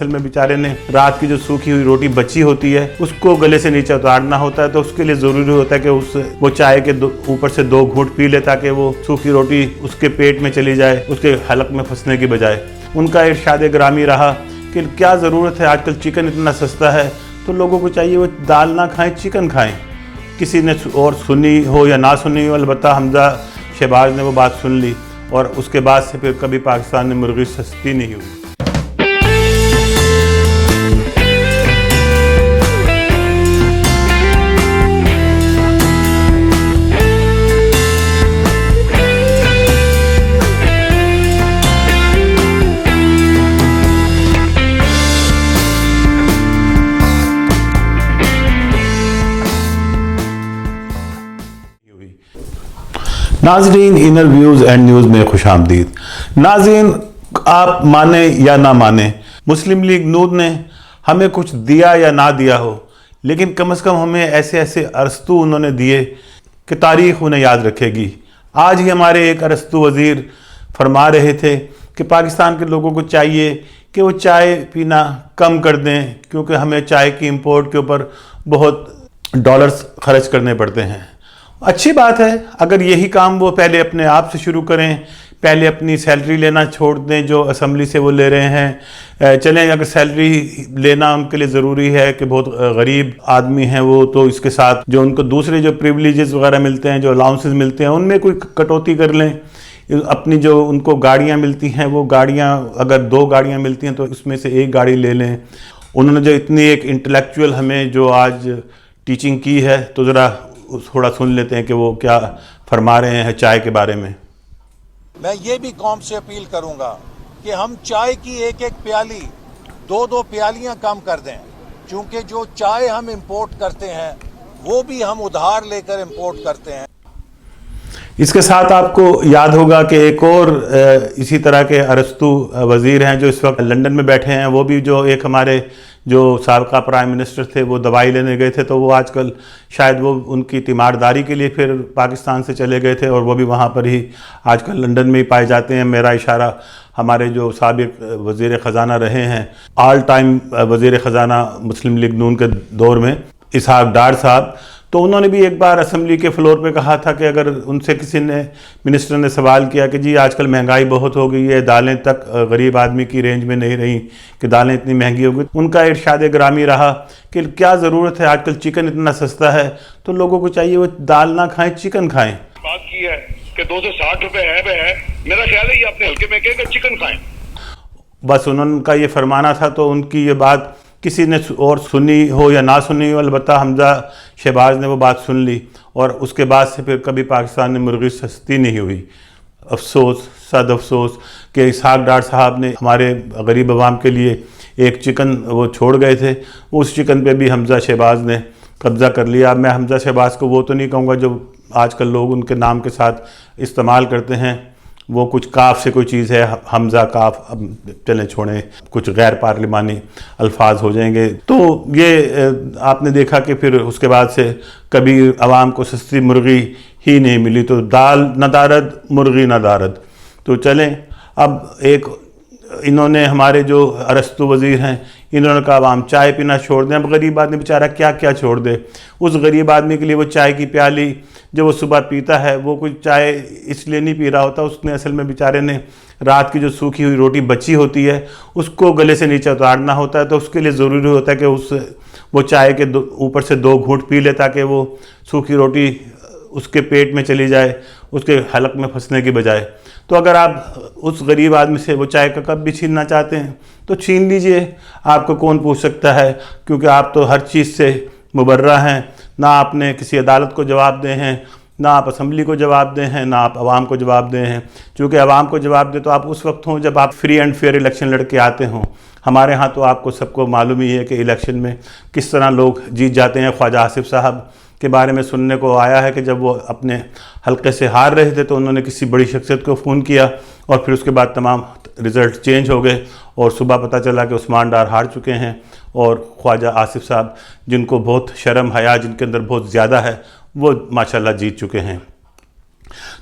اصل میں بیچارے نے رات کی جو سوکھی ہوئی روٹی بچی ہوتی ہے اس کو گلے سے نیچے اتارنا ہوتا ہے، تو اس کے لیے ضروری ہوتا ہے کہ وہ چائے کے اوپر سے 2 گھونٹ پی لے تاکہ وہ سوکھی روٹی اس کے پیٹ میں چلی جائے، اس کے حلق میں پھنسنے کی بجائے۔ ان کا ارشاد گرامی رہا کہ کیا ضرورت ہے، آج کل چکن اتنا سستا ہے تو لوگوں کو چاہیے وہ دال نہ کھائیں، چکن کھائیں۔ کسی نے اور سنی ہو یا نہ سنی ہو، البتہ حمزہ شہباز نے وہ بات سن لی، اور اس کے بعد سے پھر کبھی پاکستان میں مرغی سستی نہیں ہوئی۔ ناظرین، انر ویوز اینڈ نیوز میں خوش آمدید۔ ناظرین، آپ مانیں یا نہ مانیں، مسلم لیگ نون نے ہمیں کچھ دیا یا نہ دیا ہو، لیکن کم از کم ہمیں ایسے ارسطو انہوں نے دیے کہ تاریخ انہیں یاد رکھے گی۔ آج ہی ہمارے ایک ارسطو وزیر فرما رہے تھے کہ پاکستان کے لوگوں کو چاہیے کہ وہ چائے پینا کم کر دیں، کیونکہ ہمیں چائے کی امپورٹ کے اوپر بہت ڈالرز خرچ کرنے پڑتے ہیں۔ اچھی بات ہے، اگر یہی کام وہ پہلے اپنے آپ سے شروع کریں، پہلے اپنی سیلری لینا چھوڑ دیں جو اسمبلی سے وہ لے رہے ہیں۔ چلیں، اگر سیلری لینا ان کے لیے ضروری ہے کہ بہت غریب آدمی ہیں وہ، تو اس کے ساتھ جو ان کو دوسرے جو پریویلیجز وغیرہ ملتے ہیں، جو الاؤنسز ملتے ہیں، ان میں کوئی کٹوتی کر لیں۔ اپنی جو ان کو گاڑیاں ملتی ہیں، وہ گاڑیاں اگر 2 گاڑیاں ملتی ہیں تو اس میں سے 1 گاڑی لے لیں۔ انہوں نے جو اتنی ایک انٹلیکچوئل ہمیں جو آج ٹیچنگ کی ہے، تو ذرا تھوڑا سن لیتے ہیں کہ وہ کیا فرما رہے ہیں چائے کے بارے میں۔ میں یہ بھی قوم سے اپیل کروں گا کہ ہم چائے کی 1 پیالی 2 پیالیاں کم کر دیں، چونکہ جو چائے ہم امپورٹ کرتے ہیں وہ بھی ہم ادھار لے کر امپورٹ کرتے ہیں۔ اس کے ساتھ آپ کو یاد ہوگا کہ ایک اور اسی طرح کے ارسطو وزیر ہیں جو اس وقت لندن میں بیٹھے ہیں، وہ بھی جو ایک ہمارے جو سابقہ پرائم منسٹر تھے، وہ دوائی لینے گئے تھے، تو وہ آج کل شاید وہ ان کی تیمارداری کے لیے پھر پاکستان سے چلے گئے تھے، اور وہ بھی وہاں پر ہی آج کل لندن میں ہی پائے جاتے ہیں۔ میرا اشارہ ہمارے جو سابق وزیر خزانہ رہے ہیں، آل ٹائم وزیر خزانہ مسلم لیگ نون کے دور میں، اسحاق ڈار صاحب، تو انہوں نے بھی ایک بار اسمبلی کے فلور پہ کہا تھا کہ اگر ان سے کسی نے منسٹر نے سوال کیا کہ جی آج کل مہنگائی بہت ہو گئی ہے، دالیں تک غریب آدمی کی رینج میں نہیں رہیں کہ دالیں اتنی مہنگی ہو گئی، ان کا ارشاد گرامی رہا کہ کیا ضرورت ہے، آج کل چکن اتنا سستا ہے تو لوگوں کو چاہیے وہ دال نہ کھائیں، چکن کھائیں۔ بات کی ہے کہ 260 روپے ہے، میرا خیال ہے یہ اپنے ہلکے میں کہے کہ چکن کھائیں۔ بس انہوں کا یہ فرمانا تھا، تو ان کی یہ بات کسی نے اور سنی ہو یا نہ سنی ہو، البتہ حمزہ شہباز نے وہ بات سن لی، اور اس کے بعد سے پھر کبھی پاکستان میں مرغی سستی نہیں ہوئی۔ افسوس، صد افسوس کہ اسحاق ڈار صاحب نے ہمارے غریب عوام کے لیے ایک چکن وہ چھوڑ گئے تھے، اس چکن پہ بھی حمزہ شہباز نے قبضہ کر لیا۔ میں حمزہ شہباز کو وہ تو نہیں کہوں گا جو آج کل لوگ ان کے نام کے ساتھ استعمال کرتے ہیں، وہ کچھ کاف سے کوئی چیز ہے، حمزہ کاف، اب چلیں چھوڑیں، کچھ غیر پارلیمانی الفاظ ہو جائیں گے۔ تو یہ آپ نے دیکھا کہ پھر اس کے بعد سے کبھی عوام کو سستی مرغی ہی نہیں ملی، تو دال نہ دارد، مرغی نہ دارد۔ تو چلیں، اب ایک انہوں نے ہمارے جو ارسطو وزیر ہیں، انہوں نے کہا عوام چائے پینا چھوڑ دیں۔ اب غریب آدمی بیچارہ کیا کیا چھوڑ دے؟ اس غریب آدمی کے لیے وہ چائے کی پیالی جو وہ صبح پیتا ہے، وہ کوئی چائے اس لیے نہیں پی رہا ہوتا، اس نے اصل میں بیچارے نے رات کی جو سوکھی ہوئی روٹی بچی ہوتی ہے اس کو گلے سے نیچے اتارنا ہوتا ہے، تو اس کے لیے ضروری ہوتا ہے کہ وہ چائے کے اوپر سے 2 گھونٹ پی لے تاکہ وہ سوکھی روٹی اس کے پیٹ میں چلی جائے، اس کے حلق میں پھنسنے کی بجائے۔ تو اگر آپ اس غریب آدمی سے وہ چائے کا کپ بھی چھیننا چاہتے ہیں تو چھین لیجئے، آپ کو کون پوچھ سکتا ہے، کیونکہ آپ تو ہر چیز سے مبرہ ہیں، نہ آپ نے کسی عدالت کو جواب دے ہیں، نہ آپ اسمبلی کو جواب دے ہیں، نہ آپ عوام کو جواب دے ہیں۔ چونکہ عوام کو جواب دے تو آپ اس وقت ہوں جب آپ فری اینڈ فیئر الیکشن لڑ کے آتے ہوں۔ ہمارے ہاں تو آپ کو سب کو معلوم ہی ہے کہ الیکشن میں کس طرح لوگ جیت جاتے ہیں۔ خواجہ آصف صاحب کے بارے میں سننے کو آیا ہے کہ جب وہ اپنے حلقے سے ہار رہے تھے تو انہوں نے کسی بڑی شخصیت کو فون کیا، اور پھر اس کے بعد تمام رزلٹ چینج ہو گئے، اور صبح پتہ چلا کہ عثمان ڈار ہار چکے ہیں، اور خواجہ آصف صاحب جن کو بہت شرم حیا جن کے اندر بہت زیادہ ہے، وہ ماشاءاللہ جیت چکے ہیں۔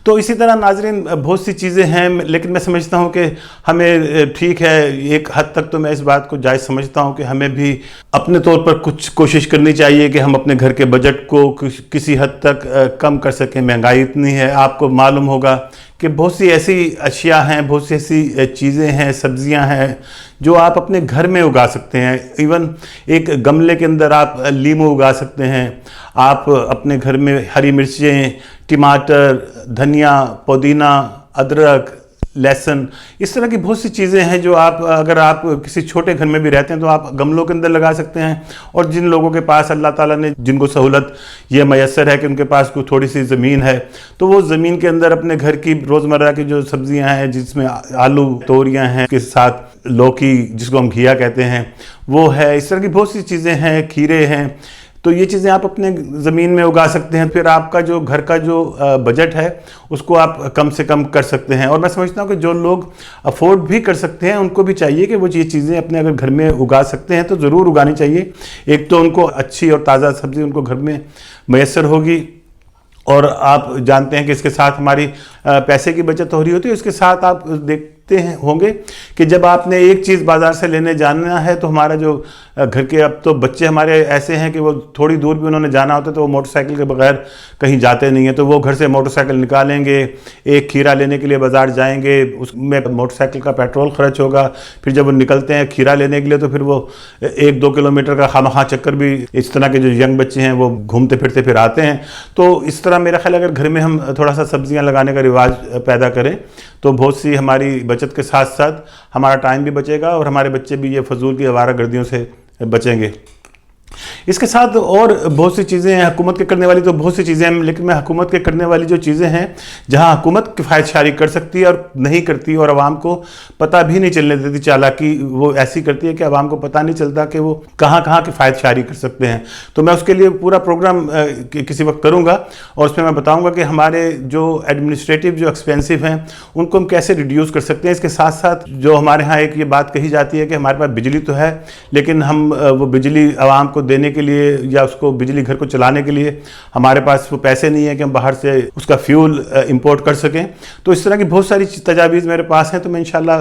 تو اسی طرح ناظرین بہت سی چیزیں ہیں، لیکن میں سمجھتا ہوں کہ ہمیں ٹھیک ہے، ایک حد تک تو میں اس بات کو جائز سمجھتا ہوں کہ ہمیں بھی اپنے طور پر کچھ کوشش کرنی چاہیے کہ ہم اپنے گھر کے بجٹ کو کسی حد تک کم کر سکیں. مہنگائی اتنی ہے، آپ کو معلوم ہوگا کہ بہت سی ایسی اشیاء ہیں، بہت سی ایسی چیزیں ہیں، سبزیاں ہیں جو آپ اپنے گھر میں اگا سکتے ہیں. ایون ایک گملے کے اندر آپ لیمو اگا سکتے ہیں. آپ اپنے گھر میں ہری مرچیں، ٹماٹر، دھنیا، پودینہ، ادرک، لہسن، اس طرح کی بہت سی چیزیں ہیں جو اگر آپ کسی چھوٹے گھر میں بھی رہتے ہیں تو آپ گملوں کے اندر لگا سکتے ہیں. اور جن لوگوں کے پاس اللہ تعالیٰ نے جن کو سہولت یہ میسر ہے کہ ان کے پاس کوئی تھوڑی سی زمین ہے، تو وہ زمین کے اندر اپنے گھر کی روزمرہ کی جو سبزیاں ہیں، جس میں آلو، توریاں ہیں، کے ساتھ لوکی جس کو ہم گھیا کہتے ہیں وہ ہے، اس طرح کی بہت سی چیزیں ہیں، کھیرے ہیں، تو یہ چیزیں آپ اپنے زمین میں اگا سکتے ہیں. پھر آپ کا جو گھر کا جو بجٹ ہے اس کو آپ کم سے کم کر سکتے ہیں. اور میں سمجھتا ہوں کہ جو لوگ افورڈ بھی کر سکتے ہیں ان کو بھی چاہیے کہ وہ یہ چیزیں اپنے اگر گھر میں اگا سکتے ہیں تو ضرور اگانی چاہیے. ایک تو ان کو اچھی اور تازہ سبزی ان کو گھر میں میسر ہوگی، اور آپ جانتے ہیں کہ اس کے ساتھ ہماری پیسے کی بچت ہو رہی ہوتی ہے. اس کے ساتھ آپ دیکھتے ہوں گے کہ جب آپ نے ایک چیز بازار سے لینے جانا ہے تو ہمارا جو گھر کے اب تو بچے ہمارے ایسے ہیں کہ وہ تھوڑی دور بھی انہوں نے جانا ہوتا ہے تو وہ موٹر سائیکل کے بغیر کہیں جاتے نہیں ہیں. تو وہ گھر سے موٹر سائیکل نکالیں گے، ایک کھیرا لینے کے لیے بازار جائیں گے، اس میں موٹر سائیکل کا پیٹرول خرچ ہوگا. پھر جب وہ نکلتے ہیں کھیرا لینے کے لیے تو پھر وہ 1-2 کلومیٹر کا خواہ چکر بھی اس طرح کے جو ینگ بچے ہیں وہ گھومتے پھرتے پھر آتے ہیں. تو اس طرح میرا خیال اگر گھر میں ہم تھوڑا سا سبزیاں لگانے کا رواج پیدا کریں تو بہت سی ہماری بچت کے ساتھ ساتھ ہمارا ٹائم بھی بچے گا اور ہمارے بچے بھی یہ فضول کی آوارہ گردیوں سے بچیں گے. اس کے ساتھ اور بہت سی چیزیں ہیں حکومت کے کرنے والی، تو بہت سی چیزیں ہیں، لیکن میں حکومت کے کرنے والی جو چیزیں ہیں جہاں حکومت کفایت شاری کر سکتی ہے اور نہیں کرتی اور عوام کو پتہ بھی نہیں چلنے دیتی، چالاکی وہ ایسی کرتی ہے کہ عوام کو پتہ نہیں چلتا کہ وہ کہاں کہاں کفایت شاری کر سکتے ہیں. تو میں اس کے لیے پورا پروگرام کسی وقت کروں گا اور اس میں بتاؤں گا کہ ہمارے جو ایڈمنسٹریٹو جو ایکسپینسو ہیں ان کو ہم کیسے ریڈیوس کر سکتے ہیں. اس کے ساتھ ساتھ جو ہمارے ہاں ایک یہ بات کہی جاتی ہے کہ ہمارے پاس بجلی تو ہے لیکن ہم وہ بجلی عوام کو دینے کے لیے یا اس کو بجلی گھر کو چلانے کے لیے ہمارے پاس وہ پیسے نہیں ہیں کہ ہم باہر سے اس کا فیول امپورٹ کر سکیں. تو اس طرح کی بہت ساری تجاویز میرے پاس ہیں، تو میں انشاءاللہ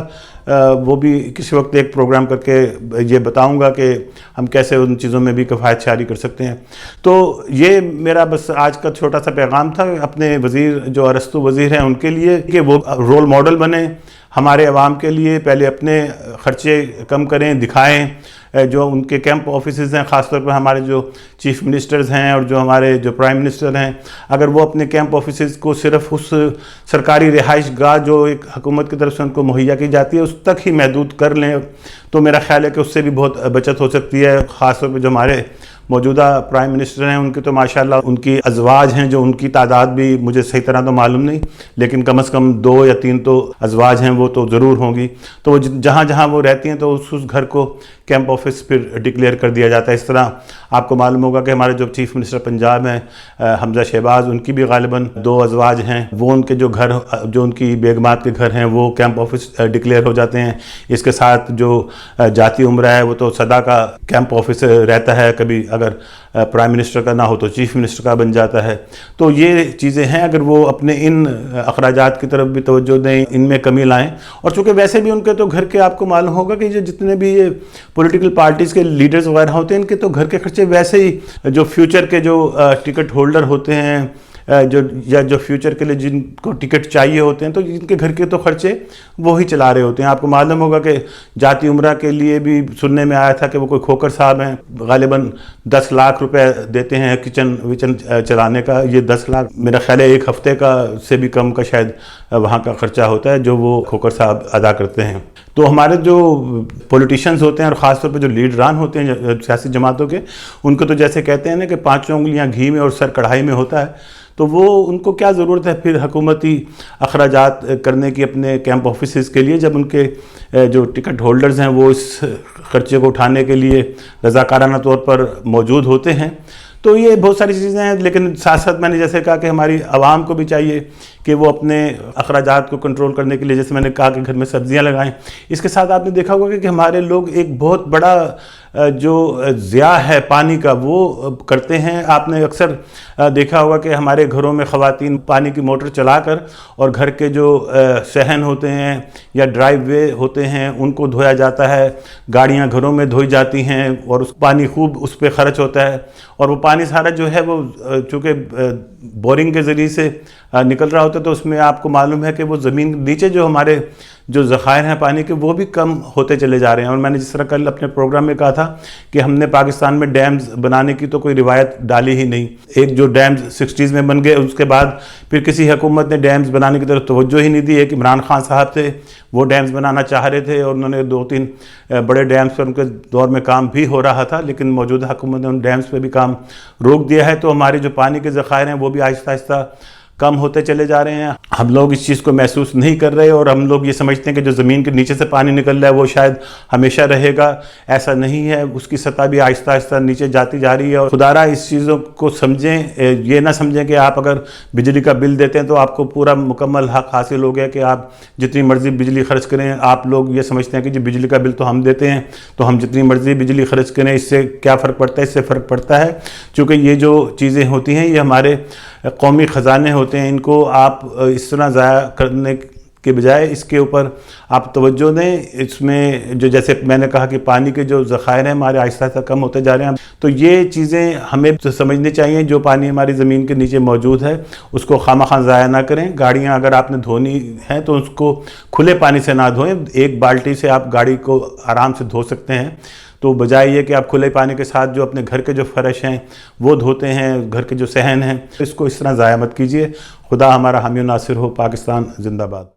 وہ بھی کسی وقت ایک پروگرام کر کے یہ بتاؤں گا کہ ہم کیسے ان چیزوں میں بھی کفایت شاری کر سکتے ہیں. تو یہ میرا بس آج کا چھوٹا سا پیغام تھا اپنے وزیر جو ارسطو وزیر ہیں ان کے لیے کہ وہ رول ماڈل بنیں ہمارے عوام کے لیے. پہلے اپنے خرچے کم کریں، دکھائیں. جو ان کے کیمپ آفیسز ہیں، خاص طور پر ہمارے جو چیف منسٹرز ہیں اور جو ہمارے جو پرائم منسٹر ہیں، اگر وہ اپنے کیمپ آفیسز کو صرف اس سرکاری رہائش گاہ جو ایک حکومت کی طرف سے ان کو مہیا کی جاتی ہے اس تک ہی محدود کر لیں تو میرا خیال ہے کہ اس سے بھی بہت بچت ہو سکتی ہے. خاص طور پہ جو ہمارے موجودہ پرائم منسٹر ہیں ان کی تو ماشاءاللہ ان کی ازواج ہیں جو ان کی تعداد بھی مجھے صحیح طرح تو معلوم نہیں لیکن کم از کم 2 یا 3 تو ازواج ہیں وہ تو ضرور ہوں گی. تو وہ جہاں جہاں وہ رہتی ہیں تو اس گھر کو کیمپ آفس پھر ڈکلیئر کر دیا جاتا ہے. اس طرح آپ کو معلوم ہوگا کہ ہمارے جو چیف منسٹر پنجاب ہیں حمزہ شہباز، ان کی بھی غالباً 2 ازواج ہیں. وہ ان کے جو گھر جو ان کی بیگمات کے گھر ہیں وہ کیمپ آفس ڈکلیئر ہو جاتے ہیں. اس کے ساتھ جو جاتی عمرہ ہے وہ تو صدا کا کیمپ آفس رہتا ہے، کبھی اگر پرائم منسٹر کا نہ ہو تو چیف منسٹر کا بن جاتا ہے. تو یہ چیزیں ہیں، اگر وہ اپنے ان اخراجات کی طرف بھی توجہ دیں، ان میں کمی لائیں. اور چونکہ ویسے بھی ان کے تو گھر کے آپ کو معلوم ہوگا کہ جتنے بھی یہ پولیٹیکل پارٹیز کے لیڈرز وغیرہ ہوتے ہیں ان کے تو گھر کے خرچے ویسے ہی جو فیوچر کے جو ٹکٹ ہولڈر ہوتے ہیں جو فیوچر کے لیے جن کو ٹکٹ چاہیے ہوتے ہیں تو جن کے گھر کے تو خرچے وہی چلا رہے ہوتے ہیں. آپ کو معلوم ہوگا کہ جاتی عمرہ کے لیے بھی سننے میں آیا تھا کہ وہ کوئی کھوکر صاحب ہیں، غالباً 10 لاکھ روپے دیتے ہیں کچن وچن چلانے کا. یہ 10 لاکھ میرا خیال ہے ایک ہفتے کا سے بھی کم کا شاید وہاں کا خرچہ ہوتا ہے جو وہ کھوکر صاحب ادا کرتے ہیں. تو ہمارے جو پولیٹیشنز ہوتے ہیں اور خاص طور پہ جو لیڈران ہوتے ہیں سیاسی جماعتوں کے، ان کو تو جیسے کہتے ہیں نا کہ 5 انگلیاں گھی میں اور سر کڑھائی میں ہوتا ہے. تو وہ ان کو کیا ضرورت ہے پھر حکومتی اخراجات کرنے کی اپنے کیمپ آفیسز کے لیے، جب ان کے جو ٹکٹ ہولڈرز ہیں وہ اس خرچے کو اٹھانے کے لیے رضاکارانہ طور پر موجود ہوتے ہیں. تو یہ بہت ساری چیزیں ہیں، لیکن ساتھ ساتھ میں نے جیسے کہا کہ ہماری عوام کو بھی چاہیے کہ وہ اپنے اخراجات کو کنٹرول کرنے کے لیے، جیسے میں نے کہا کہ گھر میں سبزیاں لگائیں. اس کے ساتھ آپ نے دیکھا ہوگا کہ ہمارے لوگ ایک بہت بڑا جو ضیاع ہے پانی کا وہ کرتے ہیں. آپ نے اکثر دیکھا ہوگا کہ ہمارے گھروں میں خواتین پانی کی موٹر چلا کر اور گھر کے جو صحن ہوتے ہیں یا ڈرائیو وے ہوتے ہیں ان کو دھویا جاتا ہے، گاڑیاں گھروں میں دھوئی جاتی ہیں اور اس پانی خوب اس پہ خرچ ہوتا ہے. اور وہ پانی سارا جو ہے وہ چونکہ بورنگ کے ذریعے سے نکل رہا ہوتا ہے، تو اس میں آپ کو معلوم ہے کہ وہ زمین نیچے جو ہمارے جو ذخائر ہیں پانی کے وہ بھی کم ہوتے چلے جا رہے ہیں. اور میں نے جس طرح کل اپنے پروگرام میں کہا تھا کہ ہم نے پاکستان میں ڈیمز بنانے کی تو کوئی روایت ڈالی ہی نہیں. ایک جو ڈیمز 60s میں بن گئے، اس کے بعد پھر کسی حکومت نے ڈیمز بنانے کی طرف توجہ ہی نہیں دی. ایک عمران خان صاحب تھے، وہ ڈیمز بنانا چاہ رہے تھے اور انہوں نے 2-3 بڑے ڈیمز پر ان کے دور میں کام بھی ہو رہا تھا، لیکن موجودہ حکومت نے ان ڈیمز پہ بھی کام روک دیا ہے. تو ہمارے جو پانی کے ذخائر ہیں وہ بھی آہستہ آہستہ کم ہوتے چلے جا رہے ہیں. ہم لوگ اس چیز کو محسوس نہیں کر رہے اور ہم لوگ یہ سمجھتے ہیں کہ جو زمین کے نیچے سے پانی نکل رہا ہے وہ شاید ہمیشہ رہے گا. ایسا نہیں ہے، اس کی سطح بھی آہستہ آہستہ نیچے جاتی جا رہی ہے. اور خدا را اس چیزوں کو سمجھیں، یہ نہ سمجھیں کہ آپ اگر بجلی کا بل دیتے ہیں تو آپ کو پورا مکمل حق حاصل ہو گیا کہ آپ جتنی مرضی بجلی خرچ کریں. آپ لوگ یہ سمجھتے ہیں کہ جی بجلی کا بل تو ہم دیتے ہیں تو ہم جتنی مرضی بجلی خرچ کریں اس سے کیا فرق پڑتا ہے. اس سے فرق پڑتا ہے چونکہ یہ جو چیزیں ہوتی ہیں یہ ہمارے قومی خزانے ہوتے ہیں. ان کو آپ اس طرح ضائع کرنے کے بجائے اس کے اوپر آپ توجہ دیں. اس میں جو جیسے میں نے کہا کہ پانی کے جو ذخائر ہیں ہمارے آہستہ آہستہ کم ہوتے جا رہے ہیں، تو یہ چیزیں ہمیں سمجھنی چاہیے. جو پانی ہماری زمین کے نیچے موجود ہے اس کو خواہ ضائع نہ کریں. گاڑیاں اگر آپ نے دھونی ہیں تو اس کو کھلے پانی سے نہ دھوئیں. ایک بالٹی سے آپ گاڑی کو آرام سے دھو سکتے ہیں، تو بجائے یہ کہ آپ کھلے پانی کے ساتھ جو اپنے گھر کے جو فرش ہیں وہ دھوتے ہیں، گھر کے جو صحن ہیں، اس کو اس طرح ضائع مت کیجیے. خدا ہمارا حامی و ناصر ہو. پاکستان زندہ باد.